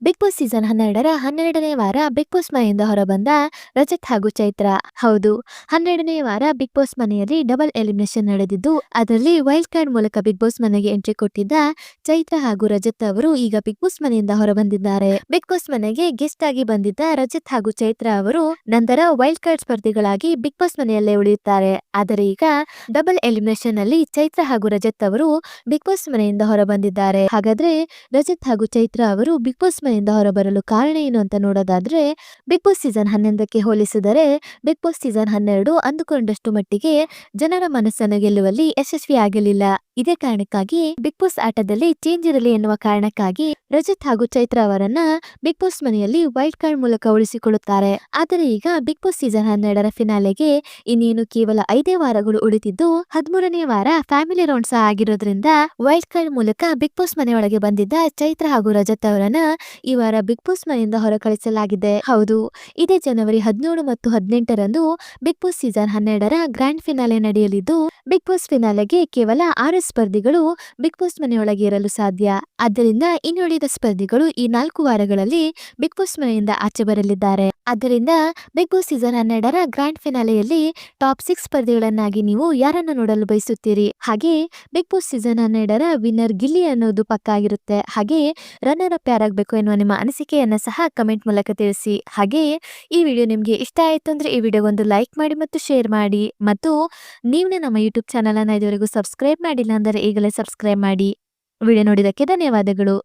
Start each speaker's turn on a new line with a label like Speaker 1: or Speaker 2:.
Speaker 1: Big Boss season 12ರ 12ನೇ ವಾರ big boss ಮನೆಯಿಂದ ಹೊರಬಂದ ರಜತ್ ಹಾಗೂ ಚೈತ್ರ. ಹೌದು, 12ನೇ ವಾರ ಬಿಗ್ ಬಾಸ್ ಮನೆಯಲ್ಲಿ ಡಬಲ್ ಎಲಿಮಿನೇಷನ್ ನಡೆದಿದ್ದು, ಅದರಲ್ಲಿ ವೈಲ್ಡ್ ಕಾರ್ಡ್ ಮೂಲಕ ಬಿಗ್ ಬಾಸ್ ಮನೆಗೆ ಎಂಟ್ರಿ ಕೊಟ್ಟಿದ್ದ ಚೈತ್ರ ಹಾಗೂ ರಜತ್ ಅವರು ಈಗ ಬಿಗ್ ಬಾಸ್ ಮನೆಯಿಂದ ಹೊರಬಂದಿದ್ದಾರೆ. ಬಿಗ್ ಬಾಸ್ ಮನೆಗೆ ಗೆಸ್ಟ್ ಆಗಿ ಬಂದಿದ್ದ ರಜತ್ ಹಾಗೂ ಚೈತ್ರ ಅವರು ನಂತರ ವೈಲ್ಡ್ ಕಾರ್ಡ್ ಸ್ಪರ್ಧಿಗಳಾಗಿ ಬಿಗ್ ಬಾಸ್ ಮನೆಯಲ್ಲೇ ಉಳಿಯುತ್ತಾರೆ. ಆದರೆ ಈಗ ಡಬಲ್ ಎಲಿಮಿನೇಷನ್ ಅಲ್ಲಿ ಚೈತ್ರ ಹಾಗೂ ರಜತ್ ಅವರು ಬಿಗ್ ಬಾಸ್ ಮನೆಯಿಂದ ಹೊರಬಂದಿದ್ದಾರೆ. ಹಾಗಾದ್ರೆ ರಜತ್ ಹಾಗೂ ಚೈತ್ರ ಅವರು ಬಿಗ್ ಬಾಸ್ ಮನೆಯಿಂದ ಹೊರಬರಲು ಕಾರಣ ಏನು ಅಂತ ನೋಡೋದಾದ್ರೆ, ಬಿಗ್ ಬಾಸ್ ಸೀಸನ್ 11ಕ್ಕೆ ಹೋಲಿಸಿದರೆ ಬಿಗ್ ಬಾಸ್ ಸೀಸನ್ 12 ಅಂದುಕೊಂಡಷ್ಟು ಮಟ್ಟಿಗೆ ಜನರ ಮನಸ್ಸನ್ನು ಗೆಲ್ಲುವಲ್ಲಿ ಯಶಸ್ವಿಯಾಗಲಿಲ್ಲ. ಇದೇ ಕಾರಣಕ್ಕಾಗಿ ಬಿಗ್ ಬಾಸ್ ಆಟದಲ್ಲಿ ಚೇಂಜ್ ಇರಲಿ ಎನ್ನುವ ಕಾರಣಕ್ಕಾಗಿ ರಜತ್ ಹಾಗೂ ಚೈತ್ರ ಅವರನ್ನ ಬಿಗ್ ಬಾಸ್ ಮನೆಯಲ್ಲಿ ವೈಲ್ಡ್ ಕಾರ್ಡ್ ಮೂಲಕ ಉಳಿಸಿಕೊಳ್ಳುತ್ತಾರೆ. ಆದರೆ ಈಗ ಬಿಗ್ ಬಾಸ್ ಸೀಸನ್ 12ರ ಫಿನಾಲೆಗೆ ಇನ್ನೇನು ಕೇವಲ 5 ವಾರಗಳು ಉಳಿದಿದ್ದು, 13ನೇ ವಾರ ಫ್ಯಾಮಿಲಿ ರೌಂಡ್ ಸಹ ಆಗಿರೋದ್ರಿಂದ ವೈಲ್ಡ್ ಕಾರ್ಡ್ ಮೂಲಕ ಬಿಗ್ ಬಾಸ್ ಮನೆಯೊಳಗೆ ಬಂದಿದ್ದ ಚೈತ್ರ ಹಾಗೂ ರಜತ್ ಅವರನ್ನ ಈ ವಾರ ಬಿಗ್ ಬಾಸ್ ಮನೆಯಿಂದ ಹೊರ ಕಳಿಸಲಾಗಿದೆ. ಹೌದು, ಇದೇ ಜನವರಿ 17 ಮತ್ತು 18ರಂದು ಬಿಗ್ ಬಾಸ್ ಸೀಸನ್ 12ರ ಗ್ರ್ಯಾಂಡ್ ಫಿನಾಲೆ ನಡೆಯಲಿದ್ದು, ಬಿಗ್ ಬಾಸ್ ಫಿನಾಲೆಗೆ ಕೇವಲ 6 ಸ್ಪರ್ಧಿಗಳು ಬಿಗ್ ಬಾಸ್ ಮನೆಯೊಳಗೆ ಇರಲು ಸಾಧ್ಯ. ಆದ್ದರಿಂದ ಇನ್ನುಳಿದ ಸ್ಪರ್ಧಿಗಳು ಈ 4 ವಾರಗಳಲ್ಲಿ ಬಿಗ್ ಬಾಸ್ ಮನೆಯಿಂದ ಆಚೆ ಬರಲಿದ್ದಾರೆ. ಆದ್ದರಿಂದ ಬಿಗ್ ಬಾಸ್ ಸೀಸನ್ 12ರ ಗ್ರ್ಯಾಂಡ್ ಫಿನಾಲೆಯಲ್ಲಿ ಟಾಪ್ 6 ಸ್ಪರ್ಧಿಗಳನ್ನಾಗಿ ನೀವು ಯಾರನ್ನು ನೋಡಲು ಬಯಸುತ್ತೀರಿ? ಹಾಗೆ ಬಿಗ್ ಬಾಸ್ ಸೀಸನ್ 12ರ ವಿನ್ನರ್ ಗಿಲ್ಲಿ ಅನ್ನೋದು ಪಕ್ಕಾ ಆಗಿರುತ್ತೆ. ಹಾಗೆ ರನ್ನರ್ ಅಪ್ ಯಾರಾಗಬೇಕು ಎನ್ನುವ ನಿಮ್ಮ ಅನಿಸಿಕೆಯನ್ನ ಸಹ ಕಮೆಂಟ್ ಮೂಲಕ ತಿಳಿಸಿ. ಹಾಗೆ ಈ ವಿಡಿಯೋ ನಿಮಗೆ ಇಷ್ಟ ಆಯಿತು ಅಂದ್ರೆ ಈ ವಿಡಿಯೋಗೊಂದು ಲೈಕ್ ಮಾಡಿ ಮತ್ತು ಶೇರ್ ಮಾಡಿ. ಮತ್ತು ನೀವು ನಮ್ಮ ಯೂಟ್ಯೂಬ್ ಚಾನಲ್ ಅನ್ನ ಇದುವರೆಗೂ ಸಬ್ಸ್ಕ್ರೈಬ್ ಮಾಡಿಲ್ಲ ಅಂದರೆ ಈಗಲೇ ಸಬ್ಸ್ಕ್ರೈಬ್ ಮಾಡಿ. ವಿಡಿಯೋ ನೋಡಿದಕ್ಕೆ ಧನ್ಯವಾದಗಳು.